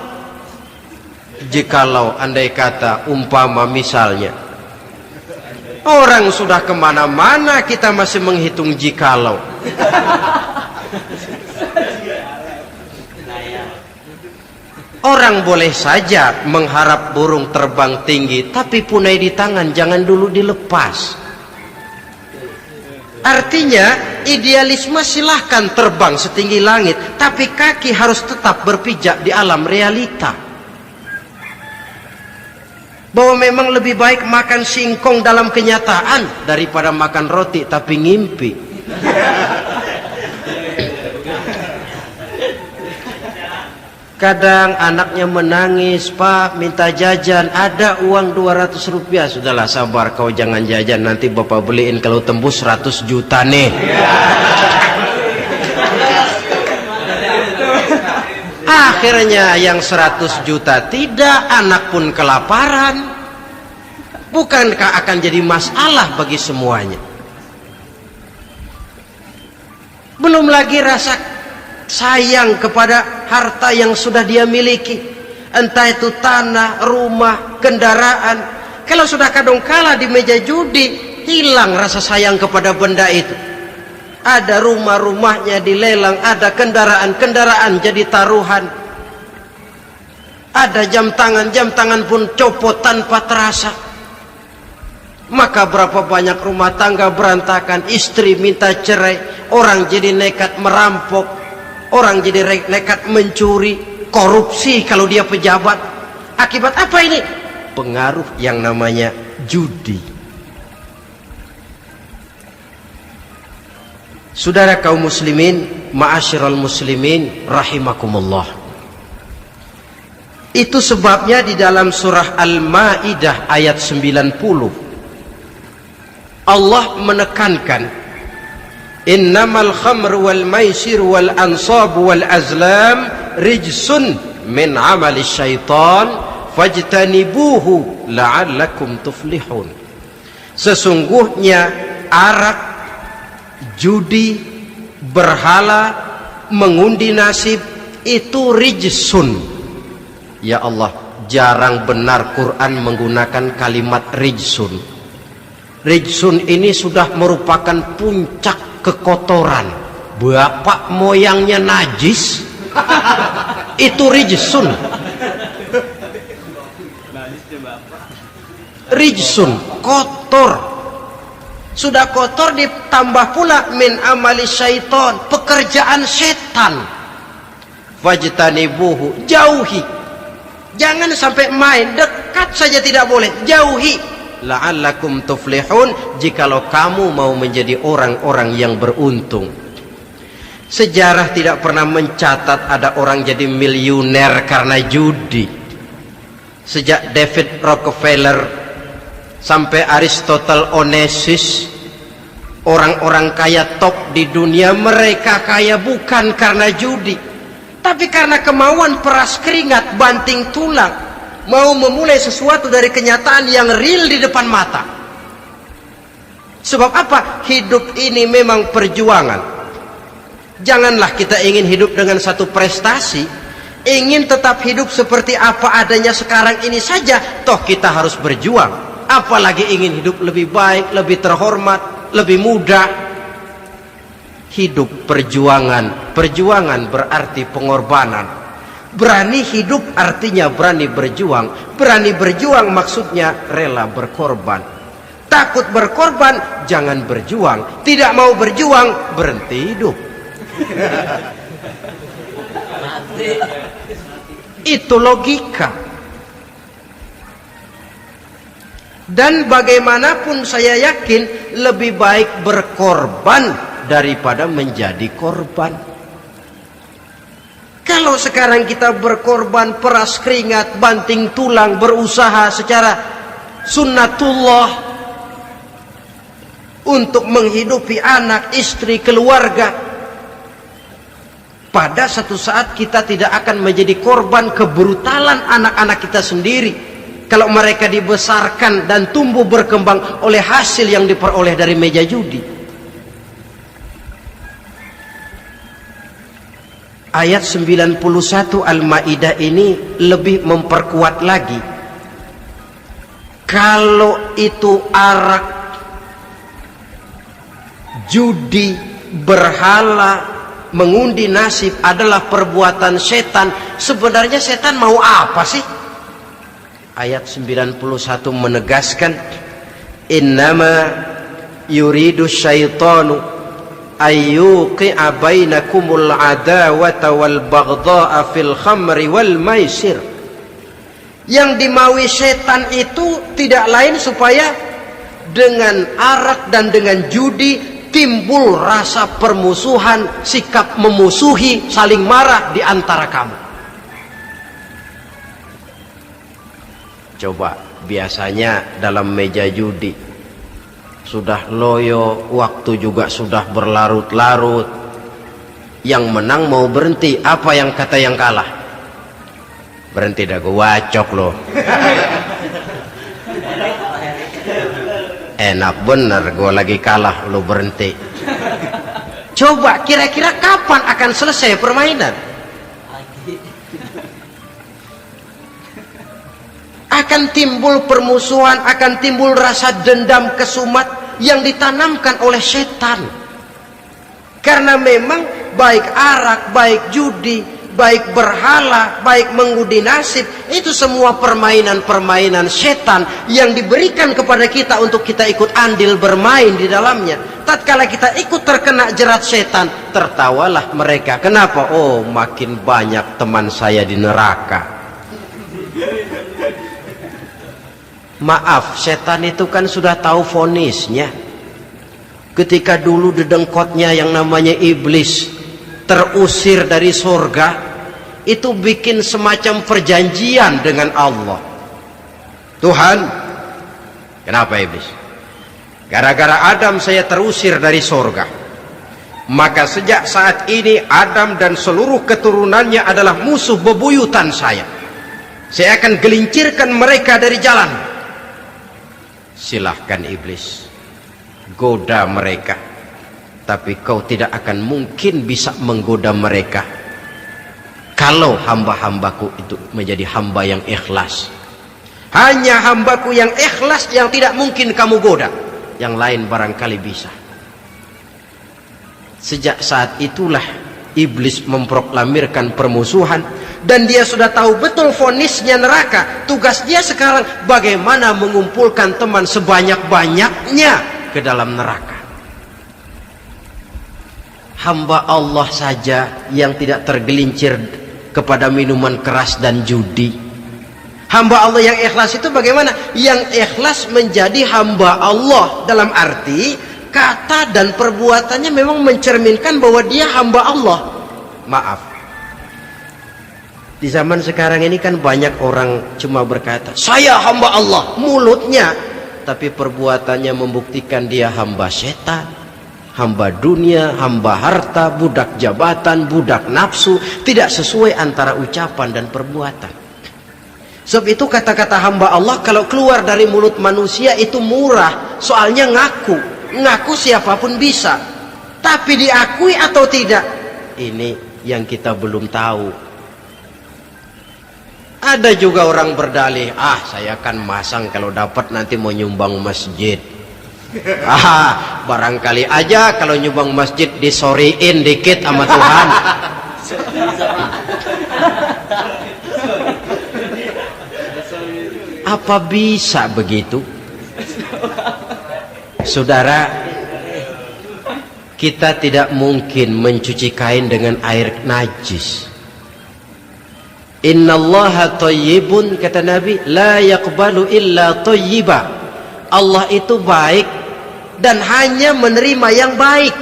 Jikalau, andai kata, umpama misalnya orang sudah kemana-mana kita masih menghitung jikalau. Orang boleh saja mengharap burung terbang tinggi, tapi punai di tangan jangan dulu dilepas. Artinya idealisme silahkan terbang setinggi langit, tapi kaki harus tetap berpijak di alam realita. Bahwa memang lebih baik makan singkong dalam kenyataan daripada makan roti tapi ngimpi. Kadang anaknya menangis, Pak minta jajan, ada uang 200 rupiah. Sudahlah sabar, kau jangan jajan, nanti bapak beliin kalau tembus 100 juta nih. Akhirnya yang 100 juta tidak, anak pun kelaparan. Bukankah akan jadi masalah bagi semuanya? Belum lagi rasa sayang kepada harta yang sudah dia miliki, entah itu tanah, rumah, kendaraan. Kalau sudah kadung kala di meja judi, hilang rasa sayang kepada benda itu. Ada rumah-rumahnya dilelang, ada kendaraan-kendaraan jadi taruhan, ada jam tangan pun copot tanpa terasa. Maka berapa banyak rumah tangga berantakan, istri minta cerai, orang jadi nekat merampok, orang jadi nekat mencuri, korupsi kalau dia pejabat. Akibat apa ini? Pengaruh yang namanya judi. Saudara kaum muslimin, ma'asyiral muslimin rahimakumullah. Itu sebabnya di dalam surah Al-Maidah ayat 90 Allah menekankan, innamal khamru wal maisir wal ansab wal azlam rijsun min amali syaitan fajtanibuhu la'allakum tuflihun. Sesungguhnya arak, judi, berhala, mengundi nasib itu rijsun. Ya Allah, jarang benar Quran menggunakan kalimat rijsun. Rijsun ini sudah merupakan puncak kekotoran. Bapak moyangnya najis, itu rijsun. Rijsun, kotor. Sudah kotor ditambah pula min amali syaitan, pekerjaan setan. Fajtanibuhu, jauhi. Jangan sampai main, dekat saja tidak boleh, jauhi. La'allakum tuflihun, jikalau kamu mau menjadi orang-orang yang beruntung. Sejarah tidak pernah mencatat ada orang jadi miliuner karena judi. Sejak David Rockefeller sampai Aristotle Onassis, orang-orang kaya top di dunia, mereka kaya bukan karena judi, tapi karena kemauan peras keringat banting tulang, mau memulai sesuatu dari kenyataan yang real di depan mata. Sebab apa? Hidup ini memang perjuangan. Janganlah kita ingin hidup dengan satu prestasi, ingin tetap hidup seperti apa adanya sekarang ini saja, toh kita harus berjuang. Apalagi ingin hidup lebih baik, lebih terhormat, lebih mudah. Hidup perjuangan. Perjuangan berarti pengorbanan. Berani hidup artinya berani berjuang. Berani berjuang maksudnya rela berkorban. Takut berkorban, jangan berjuang. Tidak mau berjuang, berhenti hidup. Itu logika. Dan bagaimanapun saya yakin lebih baik berkorban daripada menjadi korban. Kalau sekarang kita berkorban, peras keringat, banting tulang, berusaha secara sunnatullah untuk menghidupi anak, istri, keluarga, pada satu saat kita tidak akan menjadi korban kebrutalan anak-anak kita sendiri kalau mereka dibesarkan dan tumbuh berkembang oleh hasil yang diperoleh dari meja judi. Ayat 91 Al-Maidah ini lebih memperkuat lagi. Kalau itu arak, judi, berhala, mengundi nasib adalah perbuatan setan, sebenarnya setan mau apa sih? Ayat 91 menegaskan, innama yuridu syaitanu ayyuqi'a bainakumul adawata wal baghdha'a fil khamri wal maisir. Yang dimaui setan itu tidak lain supaya dengan arak dan dengan judi timbul rasa permusuhan, sikap memusuhi, saling marah di antara kamu. Coba, biasanya dalam meja judi sudah loyo, waktu juga sudah berlarut-larut. Yang menang mau berhenti, apa yang kata yang kalah? Berhenti dah, gue wacok loh. Enak bener, gue lagi kalah, lo berhenti. Coba, kira-kira kapan akan selesai permainan? Akan timbul permusuhan, akan timbul rasa dendam, kesumat yang ditanamkan oleh setan. Karena memang baik arak, baik judi, baik berhala, baik mengundi nasib, itu semua permainan-permainan setan yang diberikan kepada kita untuk kita ikut andil bermain di dalamnya. Tatkala kita ikut terkena jerat setan, tertawalah mereka. Kenapa? Oh, makin banyak teman saya di neraka. Maaf, setan itu kan sudah tahu vonisnya. Ketika dulu dedengkotnya yang namanya iblis terusir dari surga, itu bikin semacam perjanjian dengan Allah. Tuhan, kenapa iblis? Gara-gara Adam saya terusir dari surga. Maka sejak saat ini Adam dan seluruh keturunannya adalah musuh bebuyutan saya. Saya akan gelincirkan mereka dari jalan. Silahkan iblis, goda mereka, tapi kau tidak akan mungkin bisa menggoda mereka kalau hamba-hambaku itu menjadi hamba yang ikhlas. Hanya hambaku yang ikhlas yang tidak mungkin kamu goda, yang lain barangkali bisa. Sejak saat itulah iblis memproklamirkan permusuhan, dan dia sudah tahu betul vonisnya neraka. Tugas dia sekarang bagaimana mengumpulkan teman sebanyak-banyaknya ke dalam neraka. Hamba Allah saja yang tidak tergelincir kepada minuman keras dan judi. Hamba Allah yang ikhlas itu bagaimana? Yang ikhlas menjadi hamba Allah dalam arti kata dan perbuatannya memang mencerminkan bahwa dia hamba Allah. Maaf, di zaman sekarang ini kan banyak orang cuma berkata saya hamba Allah mulutnya, tapi perbuatannya membuktikan dia hamba setan, hamba dunia, hamba harta, budak jabatan, budak nafsu. Tidak sesuai antara ucapan dan perbuatan. Sebab itu kata-kata hamba Allah kalau keluar dari mulut manusia itu murah, soalnya ngaku siapapun bisa. Tapi diakui atau tidak, ini yang kita belum tahu. Ada juga orang berdalih, saya kan masang kalau dapat nanti mau nyumbang masjid. Barangkali aja kalau nyumbang masjid disoriin dikit sama Tuhan. Apa bisa begitu? Saudara, kita tidak mungkin mencuci kain dengan air najis. Innallaha thayyibun, kata Nabi, la yaqbalu illa thayyiba. Allah itu baik dan hanya menerima yang baik.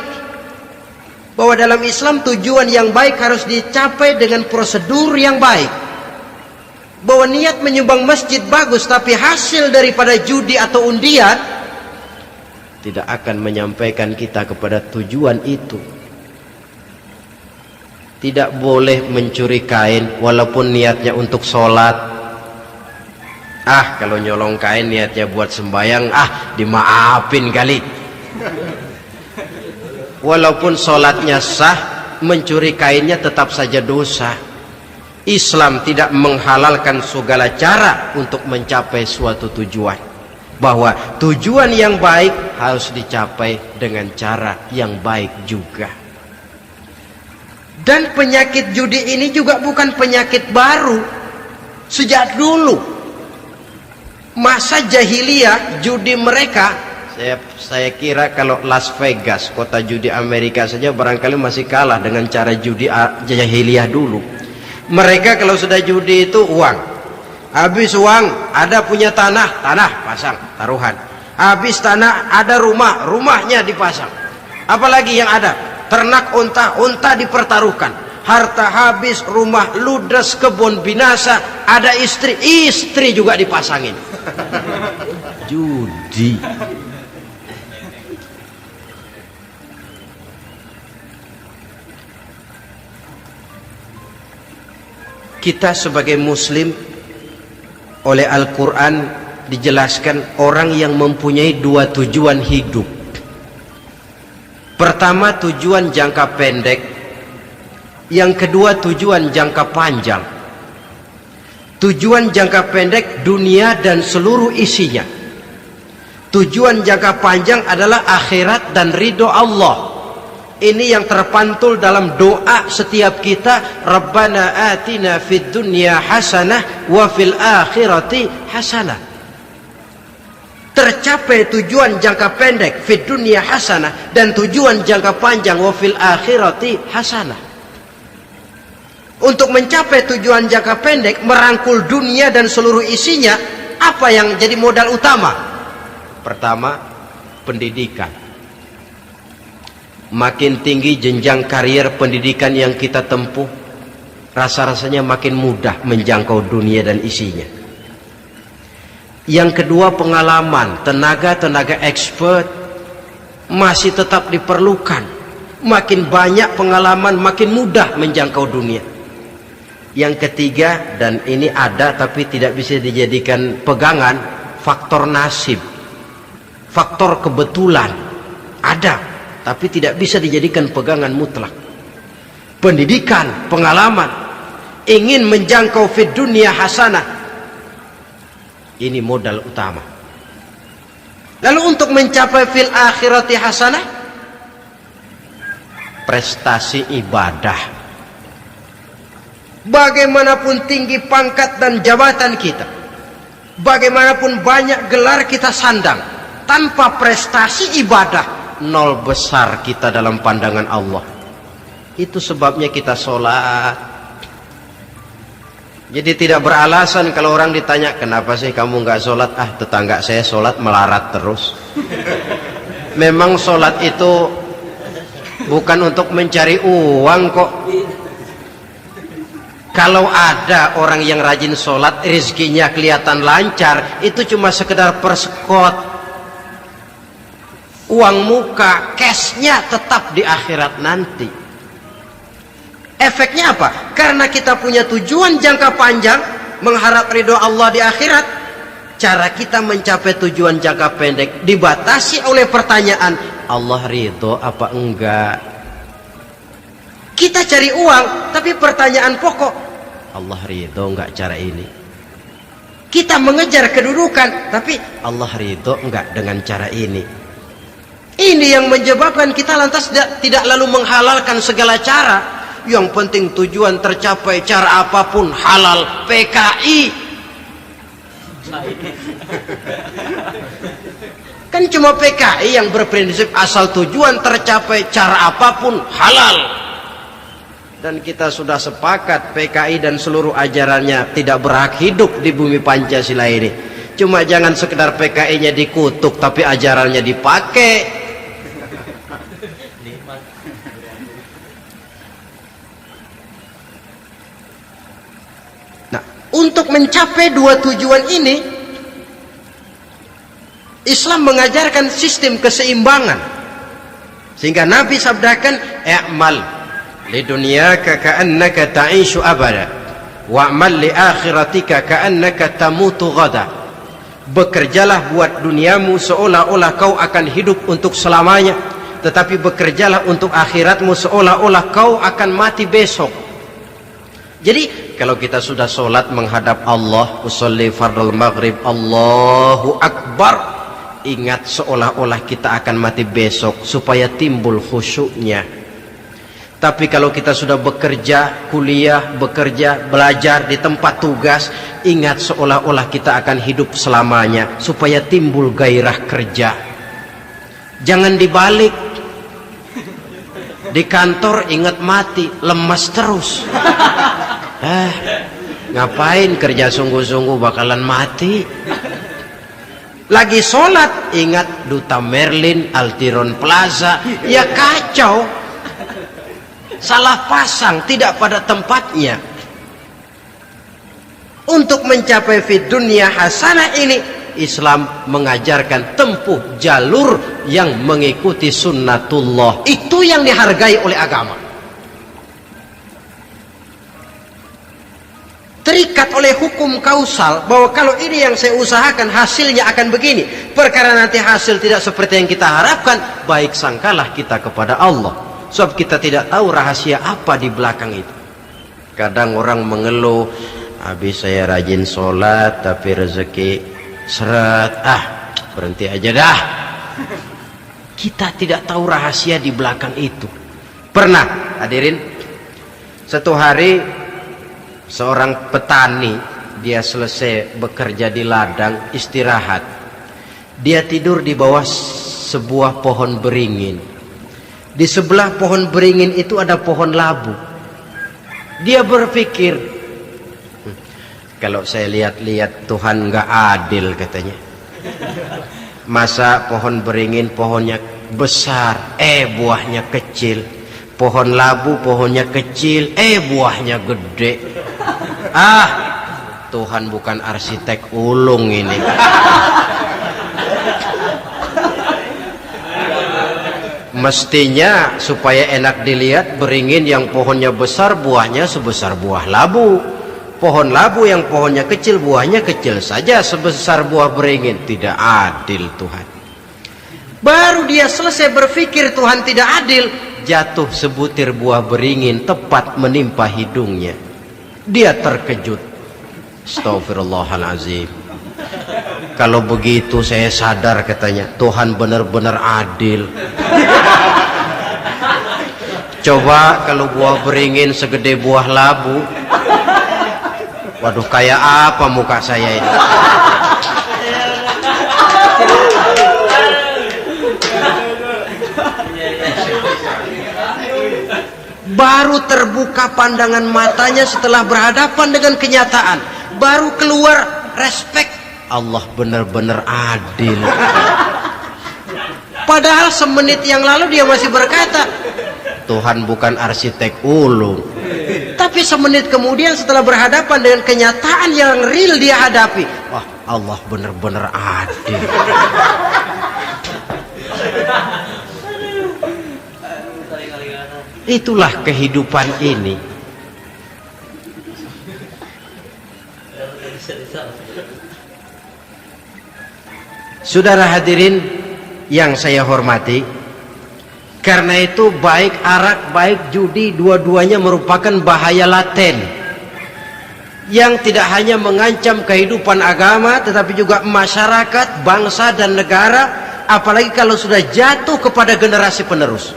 Bahwa dalam Islam tujuan yang baik harus dicapai dengan prosedur yang baik. Bahwa niat menyumbang masjid bagus, tapi hasil daripada judi atau undian tidak akan menyampaikan kita kepada tujuan itu. Tidak boleh mencuri kain walaupun niatnya untuk sholat. Kalau nyolong kain niatnya buat sembahyang, dimaafin kali. Walaupun sholatnya sah, mencuri kainnya tetap saja dosa. Islam tidak menghalalkan segala cara untuk mencapai suatu tujuan. Bahwa tujuan yang baik harus dicapai dengan cara yang baik juga. Dan penyakit judi ini juga bukan penyakit baru. Sejak dulu masa jahiliyah, judi mereka, saya kira kalau Las Vegas, kota judi Amerika saja barangkali masih kalah dengan cara judi jahiliyah dulu. Mereka kalau sudah judi itu uang, habis uang ada punya tanah pasang taruhan, habis tanah ada rumahnya dipasang, apalagi yang ada ternak unta dipertaruhkan, harta habis, rumah ludes, kebun binasa, ada istri juga dipasangin. Judi. Kita sebagai muslim, oleh Al-Quran dijelaskan orang yang mempunyai dua tujuan hidup. Pertama, tujuan jangka pendek. Yang kedua, tujuan jangka panjang. Tujuan jangka pendek, dunia dan seluruh isinya. Tujuan jangka panjang adalah akhirat dan ridho Allah. Ini yang terpantul dalam doa setiap kita. Rabbana atina fid dunya hasanah wa fil akhirati hasanah. Tercapai tujuan jangka pendek fid dunya hasanah, dan tujuan jangka panjang wa fil akhirati hasanah. Untuk mencapai tujuan jangka pendek, merangkul dunia dan seluruh isinya, apa yang jadi modal utama? Pertama, pendidikan. Makin tinggi jenjang karier pendidikan yang kita tempuh, rasa-rasanya makin mudah menjangkau dunia dan isinya. Yang kedua, pengalaman. Tenaga expert masih tetap diperlukan. Makin banyak pengalaman, makin mudah menjangkau dunia. Yang ketiga, dan ini ada tapi tidak bisa dijadikan pegangan, faktor nasib, faktor kebetulan. Ada tapi tidak bisa dijadikan pegangan mutlak. Pendidikan, pengalaman, ingin menjangkau fid dunya hasanah, ini modal utama. Lalu untuk mencapai fil akhirati hasanah, prestasi ibadah. Bagaimanapun tinggi pangkat dan jabatan kita, bagaimanapun banyak gelar kita sandang, tanpa prestasi ibadah, nol besar kita dalam pandangan Allah. Itu sebabnya kita sholat. Jadi tidak beralasan kalau orang ditanya, kenapa sih kamu nggak sholat? Tetangga saya sholat melarat terus. Memang sholat itu bukan untuk mencari uang kok. Kalau ada orang yang rajin sholat, rezekinya kelihatan lancar, itu cuma sekedar persekot. Uang muka, cashnya tetap di akhirat nanti. Efeknya apa? Karena kita punya tujuan jangka panjang, mengharap ridho Allah di akhirat, cara kita mencapai tujuan jangka pendek dibatasi oleh pertanyaan, Allah ridho apa enggak? Kita cari uang, tapi pertanyaan pokok, Allah ridho enggak cara ini? Kita mengejar kedudukan, tapi Allah ridho enggak dengan cara ini? Ini yang menyebabkan kita lantas tidak lalu menghalalkan segala cara. Yang penting tujuan tercapai, cara apapun halal. PKI Kan cuma PKI yang berprinsip asal tujuan tercapai cara apapun halal. Dan kita sudah sepakat PKI dan seluruh ajarannya tidak berhak hidup di bumi Pancasila ini. Cuma jangan sekedar PKI-nya dikutuk tapi ajarannya dipakai. Nah, untuk mencapai dua tujuan ini, Islam mengajarkan sistem keseimbangan. Sehingga Nabi sabdakan, "I'mal lidunyaka ka'annaka ta'ishu abada, wa'mal li akhiratika ka'annaka tamutu ghada." Bekerjalah buat duniamu seolah-olah kau akan hidup untuk selamanya, tetapi bekerjalah untuk akhiratmu seolah-olah kau akan mati besok. Jadi kalau kita sudah sholat menghadap Allah, usolli fardal maghrib, Allahu Akbar, ingat seolah-olah kita akan mati besok supaya timbul khusyuknya. Tapi kalau kita sudah bekerja, kuliah, bekerja, belajar di tempat tugas, ingat seolah-olah kita akan hidup selamanya supaya timbul gairah kerja. Jangan dibalik. Di kantor ingat mati, lemas terus. Ngapain kerja sungguh-sungguh bakalan mati. Lagi sholat ingat Duta Merlin, Altiron Plaza, ya kacau, salah pasang, tidak pada tempatnya. Untuk mencapai fid dunya hasanah ini, Islam mengajarkan tempuh jalur yang mengikuti sunnatullah. Itu yang dihargai oleh agama. Terikat oleh hukum kausal bahwa kalau ini yang saya usahakan hasilnya akan begini. Perkara nanti hasil tidak seperti yang kita harapkan, baik sangkalah kita kepada Allah. Sebab kita tidak tahu rahasia apa di belakang itu. Kadang orang mengeluh, habis saya rajin sholat tapi rezeki seret, berhenti aja dah. Kita tidak tahu rahasia di belakang itu. Pernah hadirin, satu hari seorang petani, dia selesai bekerja di ladang, istirahat. Dia tidur di bawah sebuah pohon beringin. Di sebelah pohon beringin itu ada pohon labu. Dia berpikir, kalau saya lihat-lihat Tuhan nggak adil katanya. Masa pohon beringin pohonnya besar, buahnya kecil. Pohon labu pohonnya kecil, buahnya gede. Tuhan bukan arsitek ulung ini. Mestinya supaya enak dilihat, beringin yang pohonnya besar buahnya sebesar buah labu. Pohon labu yang pohonnya kecil buahnya kecil saja sebesar buah beringin. Tidak adil Tuhan. Baru dia selesai berpikir Tuhan tidak adil, jatuh sebutir buah beringin tepat menimpa hidungnya. Dia terkejut. Astagfirullahalazim. Kalau begitu saya sadar katanya, Tuhan benar-benar adil. Coba kalau buah beringin segede buah labu, waduh kayak apa muka saya ini. Baru terbuka pandangan matanya setelah berhadapan dengan kenyataan. Baru keluar respek. Allah benar-benar adil. Padahal semenit yang lalu dia masih berkata, Tuhan bukan arsitek ulung. Tapi semenit kemudian setelah berhadapan dengan kenyataan yang real dia hadapi, wah Allah benar-benar adil. Itulah kehidupan ini. Saudara hadirin yang saya hormati, karena itu baik arak baik judi dua-duanya merupakan bahaya laten yang tidak hanya mengancam kehidupan agama tetapi juga masyarakat, bangsa dan negara, apalagi kalau sudah jatuh kepada generasi penerus.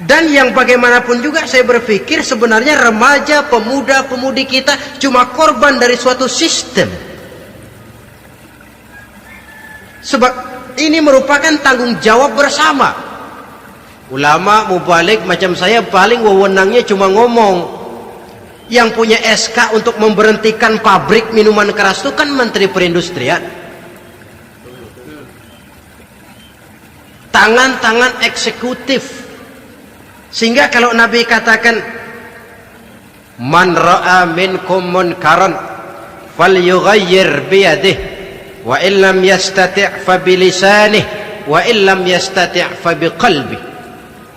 Dan yang bagaimanapun juga saya berpikir sebenarnya remaja, pemuda, pemudi kita cuma korban dari suatu sistem Sebab ini merupakan tanggung jawab bersama. Ulama mubalik macam saya paling wewenangnya cuma ngomong. Yang punya SK untuk memberhentikan pabrik minuman keras itu kan Menteri Perindustrian. Tangan-tangan eksekutif. Sehingga kalau Nabi katakan man ra'a minkum munkaran falyughayyir biyadihi wa illam yastati' fa bilisanih wa illam yastati' fa biqalbi.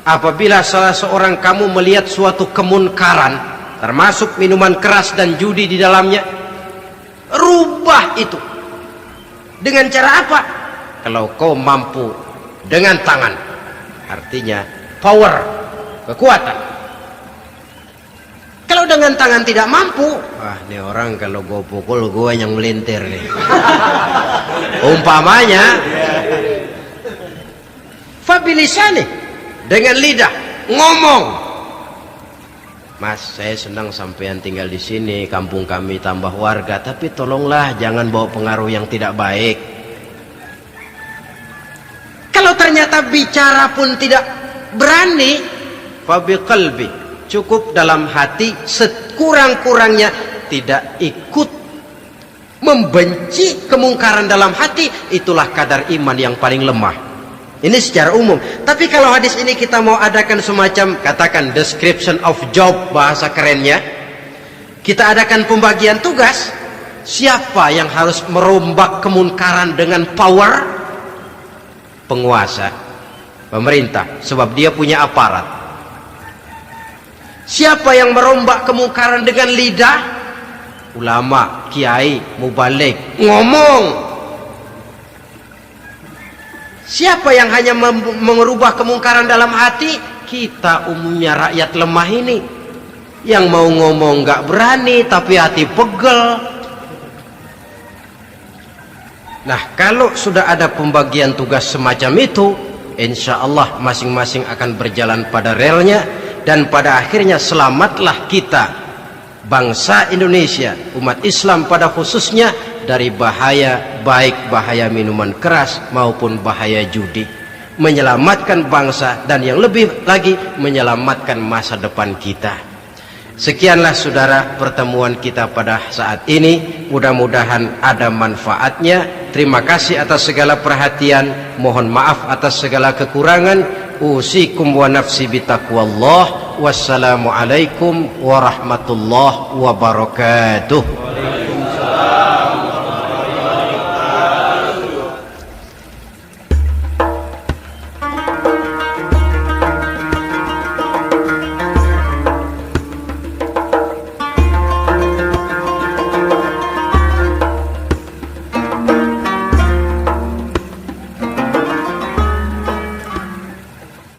Apabila salah seorang kamu melihat suatu kemunkaran termasuk minuman keras dan judi di dalamnya, rubah itu dengan cara apa? Kalau kau mampu dengan tangan, artinya power, kekuatan. Kalau dengan tangan tidak mampu, ini orang kalau gue pukul gue yang melintir nih. Umpamanya fabilisani, dengan lidah ngomong. Mas, saya senang sampean tinggal di sini, kampung kami tambah warga, tapi tolonglah jangan bawa pengaruh yang tidak baik. Kalau ternyata bicara pun tidak berani, fabiqalbi, cukup dalam hati, sekurang-kurangnya tidak ikut membenci kemungkaran dalam hati, itulah kadar iman yang paling lemah. Ini secara umum. Tapi kalau hadis ini kita mau adakan semacam, katakan description of job, bahasa kerennya, kita adakan pembagian tugas. Siapa yang harus merombak kemungkaran dengan power? Penguasa, pemerintah, sebab dia punya aparat. Siapa yang merombak kemungkaran dengan lidah? Ulama, kiai, mubalik, ngomong. Siapa yang hanya merubah kemungkaran dalam hati? Kita umumnya rakyat lemah ini, yang mau ngomong gak berani tapi hati pegel. Nah, kalau sudah ada pembagian tugas semacam itu, insya Allah masing-masing akan berjalan pada relnya, dan pada akhirnya selamatlah kita, bangsa Indonesia, umat Islam pada khususnya, dari bahaya, baik bahaya minuman keras maupun bahaya judi. Menyelamatkan bangsa, dan yang lebih lagi menyelamatkan masa depan kita. Sekianlah saudara pertemuan kita pada saat ini, mudah-mudahan ada manfaatnya. Terima kasih atas segala perhatian, mohon maaf atas segala kekurangan. Usikum wa nafsi bitaqwallah. Wassalamualaikum warahmatullahi wabarakatuh.